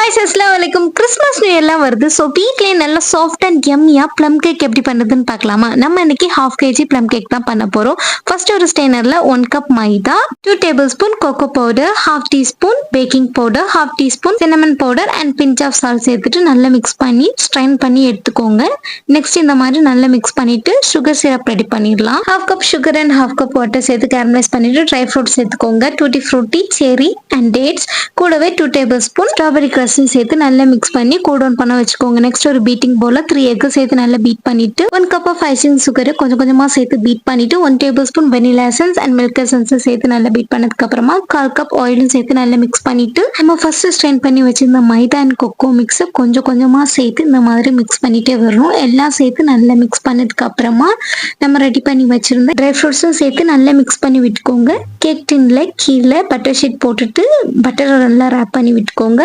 guys, Assalamualaikum. Christmas new இயர்லாம் வருது. So வீட்லேயே நல்லா சாஃப்ட் அண்ட் யம்மியாக ப்ளம் கேக் எப்படி பண்ணுறதுன்னு பார்க்கலாமா? நம்ம இன்னைக்கு 1/2 kg ப்ளம் கேக் தான் பண்ண போகிறோம். ஃபர்ஸ்ட் ஒரு ஸ்டெய்னரில் 1 cup maida, 2 tablespoon cocoa powder, 1/2 teaspoon baking powder, 1/2 teaspoon cinnamon powder and pinch of salt சேர்த்துட்டு நல்லா மிக்ஸ் பண்ணி ஸ்ட்ரைன் பண்ணி எடுத்துக்கோங்க. நெக்ஸ்ட் இந்த மாதிரி நல்லா மிக்ஸ் பண்ணிட்டு சுகர் சிரப் ரெடி பண்ணிடலாம். 1/2 cup sugar and 1/2 cup water சேர்த்து கேரமலைஸ் பண்ணிட்டு ட்ரை ஃப்ரூட்ஸ் சேர்த்துக்கோங்க. டூட்டி ஃப்ரூட்டி, செரி அண்ட் டேட்ஸ், கூடவே 2 டேபிள் ஸ்பூன் ஸ்ட்ராபெரி கிரஸ்ட் சேர்த்து நல்லா மிக்ஸ் பண்ணி கூல் டவுன் பண்ண வச்சுக்கோங்க. நெக்ஸ்ட் ஒரு பீட்டிங் பவுல்ல 3 எக் சேர்த்து நல்லா பீட் பண்ணிட்டு 1 கப் ஆஃப் ஐசிங் சுகர் கொஞ்சம் கொஞ்சமா சேர்த்து பீட் பண்ணிட்டு 1 tablespoon vanilla essence and milk essence சேர்த்து நல்லா பீட் பண்ணதுக்கு அப்புறமா 1/4 கப் ஆயிலும் சேர்த்து நல்லா மிக்ஸ் பண்ணிட்டு நம்ம ஃபர்ஸ்ட் ஸ்ட்ரெயின் பண்ணி வச்சிருந்த மைதா அண்ட் கொக்கோ மிக்ஸ் கொஞ்சம் கொஞ்சமா சேர்த்து இந்த மாதிரி மிக்ஸ் பண்ணிட்டே வரணும். எல்லாம் சேர்த்து நல்லா மிக்ஸ் பண்ணதுக்கு அப்புறமா நம்ம ரெடி பண்ணி வச்சிருந்த ட்ரை ஃப்ரூட்ஸும் சேர்த்து நல்லா மிக்ஸ் பண்ணி விட்டுக்கோங்க. கேக் டின்ல கீழே பட்டர் ஷீட் போட்டுட்டு பட்டரை நல்லா ரேப் பண்ணி விட்டுக்கோங்க.